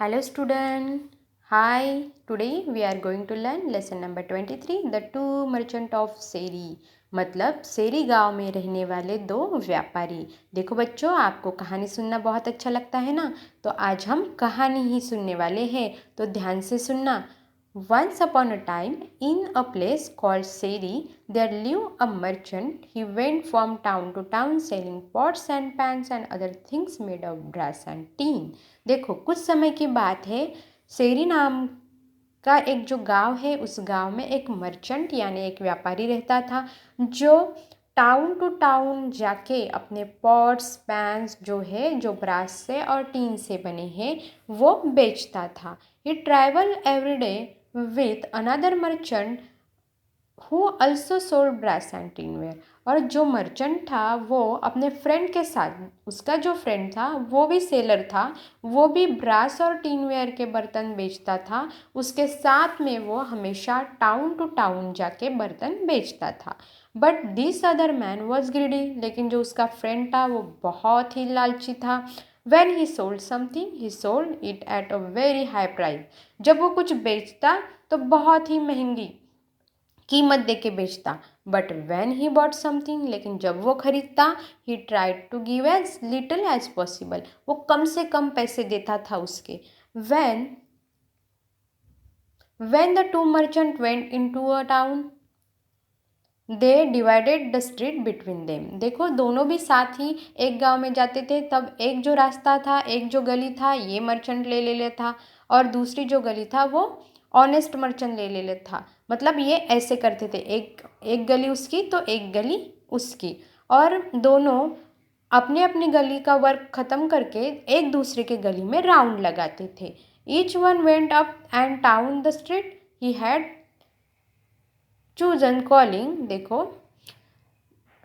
Hello student. Hi. Today we are going to learn lesson number 23 The Two Merchant of सेरी। मतलब सेरी गांव में रहने वाले दो व्यापारी। देखो बच्चों, आपको कहानी सुनना बहुत अच्छा लगता है ना, तो आज हम कहानी ही सुनने वाले हैं, तो ध्यान से सुनना। Once upon a time, in a place called Seri, there lived a merchant. He went from town to town selling pots and pans and other things made of brass and tin. देखो, कुछ समय की बात है। सेरी नाम का एक जो गांव है, उस गांव में एक मर्चेंट यानी एक व्यापारी रहता था, जो टाउन टू टाउन जाके अपने पॉट्स पैंस जो है, जो ब्रास से और टीन से बने हैं, वो बेचता था। He travel every day with another merchant who also sold brass and tinware. और जो मर्चेंट था वो अपने फ्रेंड के साथ, उसका जो फ्रेंड था वो भी सेलर था, वो भी ब्रास और टिनवेयर के बर्तन बेचता था। उसके साथ में वो हमेशा टाउन टू टाउन जाके बर्तन बेचता था। But this other man was greedy, लेकिन जो उसका फ्रेंड था वो बहुत ही लालची था। When he sold something, he sold it at a very high price. जब वो कुछ बेचता तो बहुत ही महंगी कीमत दे के बेचता। But when he bought something, लेकिन जब वो खरीदता, he tried to give as little as possible, वो कम से कम पैसे देता था उसके। When when the two merchant went in to a town, they divided the street between them. देखो, दोनों भी साथ ही एक गांव में जाते थे, तब एक जो रास्ता था, एक जो गली था, ये मर्चेंट ले लेता था, और दूसरी जो गली था वो ऑनेस्ट मर्चेंट ले लेता था। मतलब ये ऐसे करते थे, एक एक गली उसकी तो एक गली उसकी, और दोनों अपने अपनी गली का वर्क ख़त्म करके एक दूसरे के गली में राउंड लगाते थे। Each one went up and down the street he had chosen calling. देखो,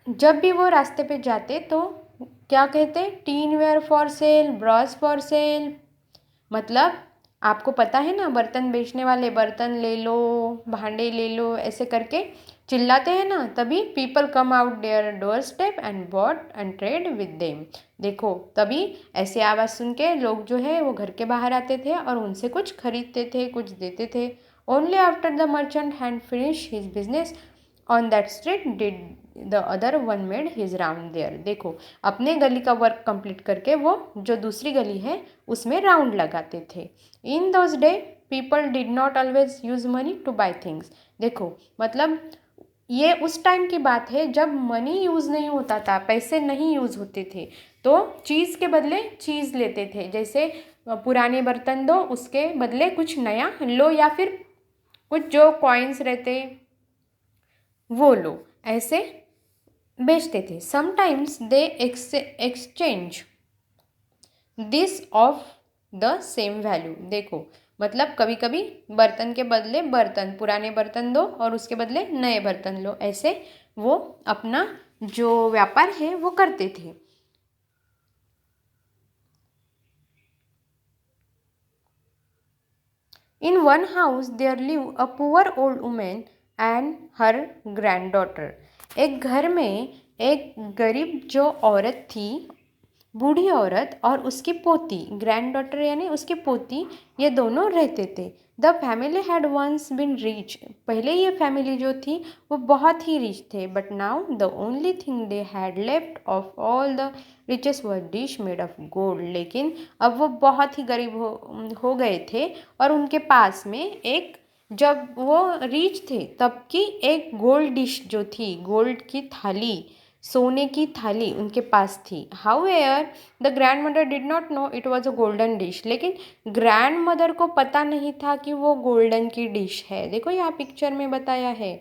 जब भी वो रास्ते पे जाते तो क्या कहते, tinware for sale, brass for sale. मतलब आपको पता है ना, बर्तन बेचने वाले बर्तन ले लो, भांडे ले लो, ऐसे करके चिल्लाते हैं ना, तभी people come out their doorstep and bought and trade with them. देखो, तभी ऐसे आवाज़ सुन के लोग जो है वो घर के बाहर आते थे और उनसे कुछ खरीदते थे, कुछ देते थे। Only after the merchant hand finish his business on that street did the other one made his round there. देखो, अपने गली का वर्क कंप्लीट करके वो जो दूसरी गली है उसमें राउंड लगाते थे। In those day people did not always use money two by things. देखो, मतलब ये उस टाइम की बात है जब मनी यूज़ नहीं होता था, पैसे नहीं यूज़ होते थे, तो चीज़ के बदले चीज़ लेते थे। जैसे पुराने बर्तन दो, उसके बदले कुछ नया लो, या फिर कुछ जो कॉइन्स रहते वो लो, ऐसे बेचते थे। Sometimes they exchange this of the same value. देखो, मतलब कभी कभी बर्तन के बदले बर्तन, पुराने बर्तन दो और उसके बदले नए बर्तन लो, ऐसे वो अपना जो व्यापार है वो करते थे। In one house there lived a poor old woman and her granddaughter. एक घर में एक गरीब जो औरत थी, बूढ़ी औरत, और उसकी पोती, ग्रैंड डॉटर यानी उसकी पोती, ये दोनों रहते थे। The family had once been rich, पहले ये फैमिली जो थी वो बहुत ही रिच थे। But now the only thing they had left of all the riches were dish made of gold. लेकिन अब वो बहुत ही गरीब हो गए थे, और उनके पास में एक, जब वो रिच थे तब की एक गोल्ड डिश जो थी, गोल्ड की थाली, सोने की थाली उनके पास थी। How air the grand mother did not know it was a golden dish. लेकिन ग्रैंड मदर को पता नहीं था कि वो गोल्डन की डिश है। देखो, यहाँ पिक्चर में बताया है,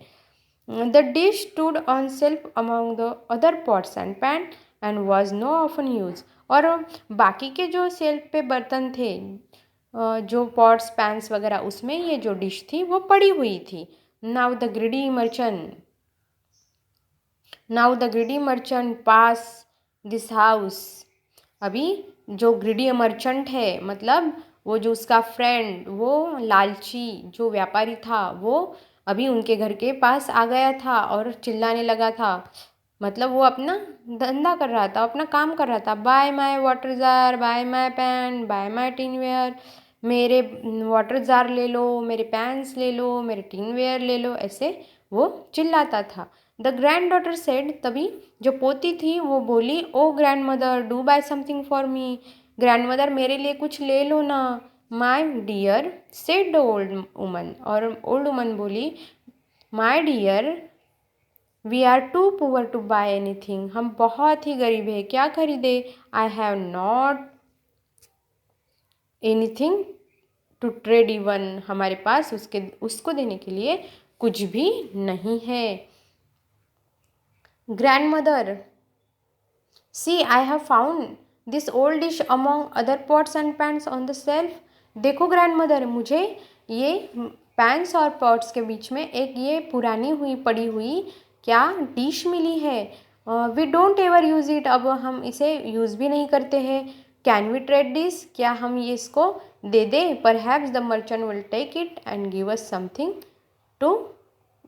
the dish stood on shelf among the other pots and pan and was no often use. और बाकी के जो सेल्फ पे बर्तन थे, जो पॉट्स पैंस वगैरह, उसमें ये जो डिश थी वो पड़ी हुई थी। Now the greedy merchant now the greedy merchant pass this house. अभी जो ग्रीडी मर्चेंट है, मतलब वो जो उसका फ्रेंड, वो लालची जो व्यापारी था, वो अभी उनके घर के पास आ गया था और चिल्लाने लगा था। मतलब वो अपना धंधा कर रहा था, अपना काम कर रहा था। Buy my water jar, buy my pan, buy my tinware, मेरे वाटर जार ले लो, मेरे पैंट्स ले लो, मेरे टिन वेयर ले लो, ऐसे वो चिल्लाता था। द ग्रैंड डॉटर सेड, तभी जो पोती थी वो बोली, oh grandmother do buy something for me, grandmother मेरे लिए कुछ ले लो ना। My dear said the old woman, और ओल्ड वुमन बोली, my dear we are too poor to buy anything, हम बहुत ही गरीब है, क्या खरीदे। I have not anything to trade even, हमारे पास उसको देने के लिए कुछ भी नहीं है। Grandmother, see I have found this old dish among other pots and pans on the shelf, देखो ग्रैंड मदर, मुझे ये पैन्स और पॉट्स के बीच में एक ये पुरानी हुई पड़ी हुई क्या डिश मिली है। We don't ever use it, अब हम इसे यूज़ भी नहीं करते हैं। कैन वी ट्रेड दिस, क्या हम ये इसको दे दें। Perhaps the merchant will take it and give us something too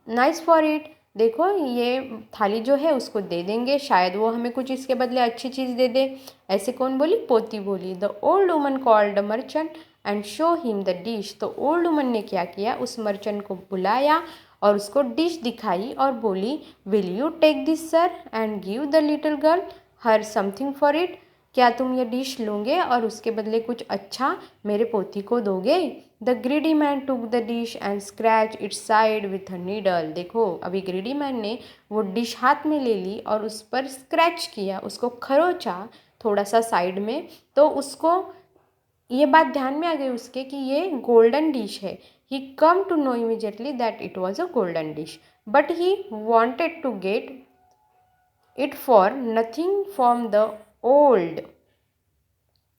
nice for it, देखो ये थाली जो है उसको दे देंगे, शायद वो हमें कुछ इसके बदले अच्छी चीज़ दे दे। ऐसे कौन बोली, पोती बोली। The old woman called the merchant and show him the dish, तो ओल्ड वुमन ने क्या किया, उस मर्चेंट को बुलाया और उसको डिश दिखाई और बोली, will you take this sir and give the little girl her something for it, क्या तुम ये डिश लोगे और उसके बदले कुछ अच्छा मेरे पोती को दोगे। The greedy man took the dish and scratch it's side with a needle, देखो अभी ग्रीडी मैन ने वो डिश हाथ में ले ली और उस पर स्क्रैच किया, उसको खरोचा थोड़ा सा साइड में, तो उसको ये बात ध्यान में आ गई उसके कि ये गोल्डन डिश है। He come to know immediately that it was a golden dish, but he wanted to get it for nothing from the old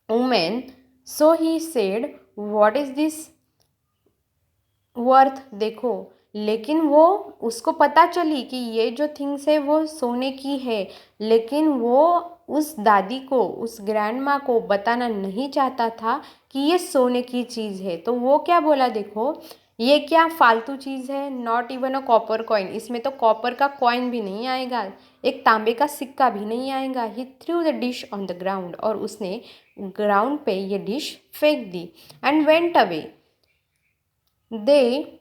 woman, so he said, what is this worth, देखो लेकिन वो उसको पता चली कि ये जो थिंग्स है वो सोने की है, लेकिन वो उस दादी को, उस ग्रैंड माँ को बताना नहीं चाहता था कि ये सोने की चीज़ है। तो वो क्या बोला, देखो ये क्या फालतू चीज़ है, not even a copper coin, इसमें तो कॉपर का कॉइन भी नहीं आएगा, एक तांबे का सिक्का भी नहीं आएगा। He threw the dish on the ground, और उसने ग्राउंड पे ये डिश फेंक दी। And went away, the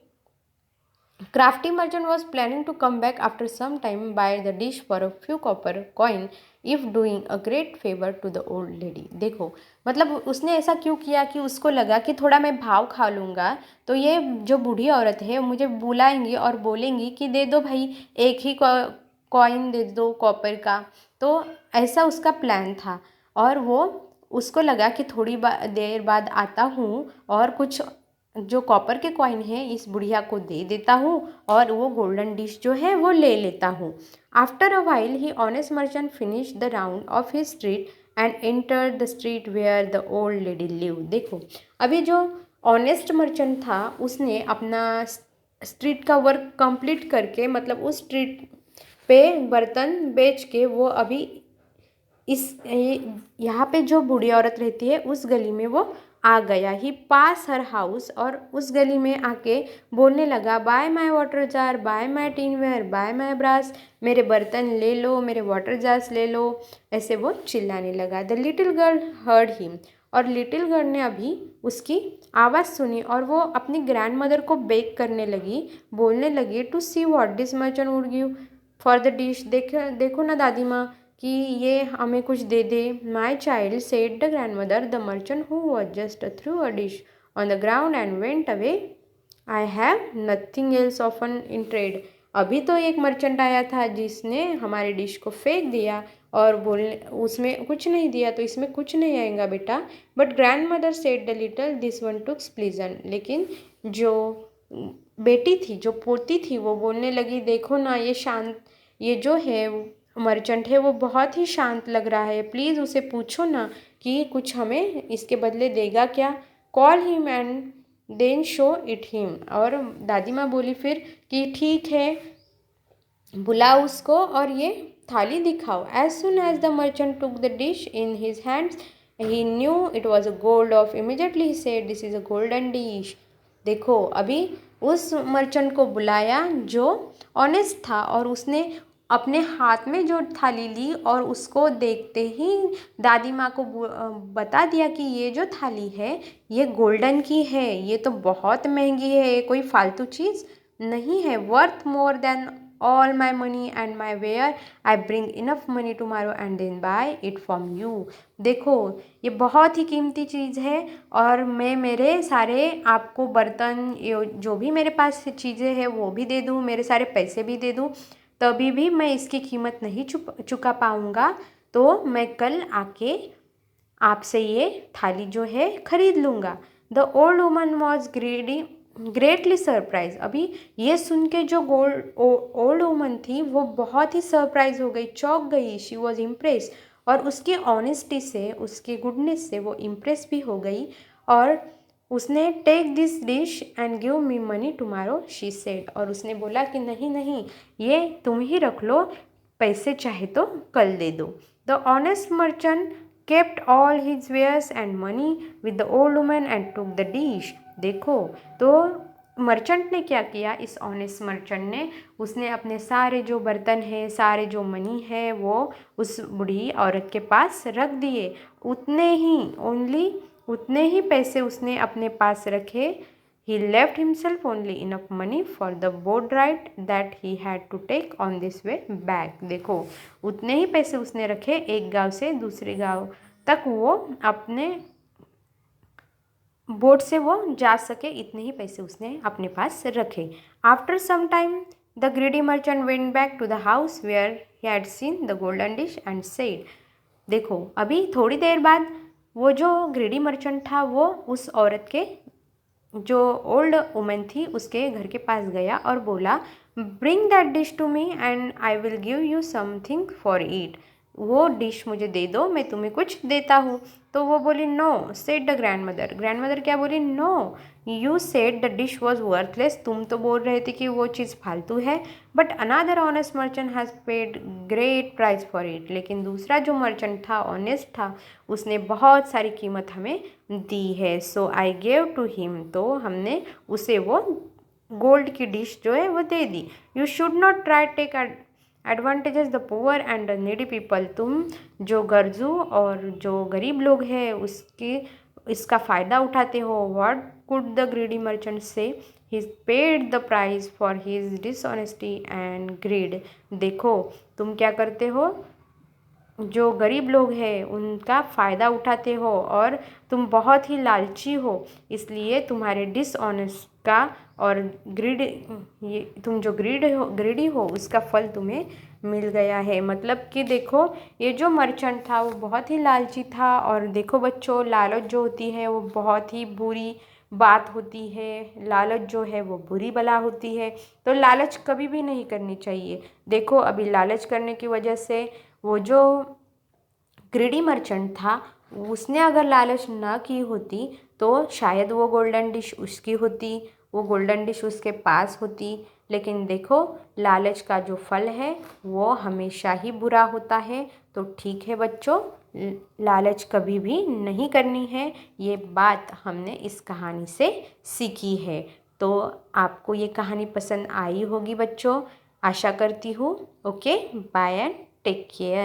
crafty merchant was planning to come back after some time buy the dish for a few copper coin if doing a great favor to the old lady, देखो मतलब उसने ऐसा क्यों किया कि उसको लगा कि थोड़ा मैं भाव खा लूँगा तो ये जो बूढ़ी औरत है मुझे बुलाएंगी और बोलेंगी कि दे दो भाई, एक ही कॉइन दे दो कॉपर का, तो ऐसा उसका प्लान था। और वो उसको लगा कि थोड़ी देर बाद आता हूँ और कुछ जो कॉपर के कॉइन है इस बुढ़िया को दे देता हूँ और वो गोल्डन डिश जो है वो ले लेता हूँ। After a while he honest merchant finish the round of his street and enter the street wear the old lady live, देखो अभी जो ऑनेस्ट मर्चेंट था उसने अपना स्ट्रीट का वर्क कंप्लीट करके, मतलब उस स्ट्रीट पे बर्तन बेच के वो अभी यहाँ पे जो बूढ़ी औरत रहती है उस गली में वो आ गया। ही पास हर हाउस, और उस गली में आके बोलने लगा, buy my water jar, buy my tinware, buy my brass, मेरे बर्तन ले लो, मेरे वाटर जार्स ले लो, ऐसे वो चिल्लाने लगा। The little girl heard him, और लिटिल गर्ल ने अभी उसकी आवाज़ सुनी और वो अपनी ग्रैंड मदर को बेग करने लगी, बोलने लगी, to see what this merchant would give for the dish, देखो ना दादी माँ कि ये हमें कुछ दे दे। My child said the grandmother, the merchant who was just threw a dish on the ground and went away, I have nothing else often in trade, अभी तो एक मर्चेंट आया था जिसने हमारी डिश को फेंक दिया और बोलने उसमें कुछ नहीं दिया, तो इसमें कुछ नहीं आएगा बेटा। But grandmother said the little this one tucks pleasing, लेकिन जो बेटी थी, जो पोती थी, वो बोलने लगी, देखो ना ये शांत, ये जो है मर्चेंट है वो बहुत ही शांत लग रहा है, प्लीज़ उसे पूछो ना कि कुछ हमें इसके बदले देगा क्या। Call him and then show it him, और दादी माँ बोली फिर कि ठीक है, बुलाओ उसको और ये थाली दिखाओ। As soon as the merchant took the dish in his hands he knew it was a gold of, immediately he said this is a golden dish, देखो अभी उस मर्चेंट को बुलाया जो ऑनेस्ट था और उसने अपने हाथ में जो थाली ली और उसको देखते ही दादी माँ को बता दिया कि ये जो थाली है ये गोल्डन की है, ये तो बहुत महंगी है, ये कोई फालतू चीज़ नहीं है, worth more than all my money and my ware, I bring enough money tomorrow and then buy it from you. देखो ये बहुत ही कीमती चीज़ है और मैं मेरे सारे आपको बर्तन जो भी मेरे पास चीज़ें हैं वो भी दे दूँ, मेरे सारे पैसे भी दे दूँ, तभी भी मैं इसकी कीमत नहीं चुका पाऊँगा, तो मैं कल आके आपसे ये थाली जो है खरीद लूँगा। The old woman was greatly surprise. अभी ये सुन के जो ओल्ड वुमन थी वो बहुत ही सरप्राइज हो गई, चौंक गई, शी वॉज इम्प्रेस, और उसकी ऑनेस्टी से, उसके गुडनेस से वो इम्प्रेस भी हो गई, और उसने take this dish and give me money tomorrow she said, और उसने बोला कि नहीं नहीं ये तुम ही रख लो, पैसे चाहे तो कल दे दो। The honest merchant kept all his wares and money with the old woman and took the dish. देखो तो मर्चेंट ने क्या किया, इस ऑनेस्ट मर्चेंट ने, उसने अपने सारे जो बर्तन हैं, सारे जो मनी है वो उस बूढ़ी औरत के पास रख दिए, उतने ही ओनली उतने ही पैसे उसने अपने पास रखे। He left himself only enough money for the boat ride that he had to take on this way back। देखो उतने ही पैसे उसने रखे, एक गांव से दूसरे गांव तक वो अपने बोट से वो जा सके, इतने ही पैसे उसने अपने पास रखे। After some time the greedy merchant went back to the house where he had seen the golden dish and said. देखो अभी थोड़ी देर बाद वो जो ग्रीडी मर्चेंट था वो उस औरत के, जो ओल्ड वुमन थी उसके घर के पास गया और बोला, bring that dish to me and I will give you something for eat. वो डिश मुझे दे दो, मैं तुम्हें कुछ देता हूँ। तो वो बोली no, said the grandmother. Grandmother क्या बोली, no you said the dish was worthless, तुम तो बोल रहे थे कि वो चीज़ फालतू है, but another honest merchant has paid great price for it. लेकिन दूसरा जो मर्चेंट था, ऑनेस्ट था, उसने बहुत सारी कीमत हमें दी है, सो आई गेव टू हिम, तो हमने उसे वो गोल्ड की डिश जो है वो दे दी। You should not try take advantages the poor and the needy people, तुम जो गर्जू और जो गरीब लोग हैं उसकी इसका फ़ायदा उठाते हो। What could the greedy merchant say, he paid the price for his dishonesty and greed. देखो तुम क्या करते हो, जो गरीब लोग हैं उनका फ़ायदा उठाते हो और तुम बहुत ही लालची हो, इसलिए तुम्हारे डिसऑनेस्ट का और ये तुम जो ग्रीडी हो उसका फल तुम्हें मिल गया है। मतलब कि देखो ये जो मर्चेंट था वो बहुत ही लालची था, और देखो बच्चों लालच जो होती है वो बहुत ही बुरी बात होती है, लालच जो है वो बुरी बला होती है, तो लालच कभी भी नहीं करनी चाहिए। देखो अभी लालच करने की वजह से वो जो ग्रीडी मर्चेंट था उसने अगर लालच ना की होती तो शायद वो गोल्डन डिश उसकी होती, वो गोल्डन डिश उसके पास होती। लेकिन देखो लालच का जो फल है वो हमेशा ही बुरा होता है। तो ठीक है बच्चों, लालच कभी भी नहीं करनी है, ये बात हमने इस कहानी से सीखी है। तो आपको ये कहानी पसंद आई होगी बच्चों, आशा करती हूँ। Okay bye and take care.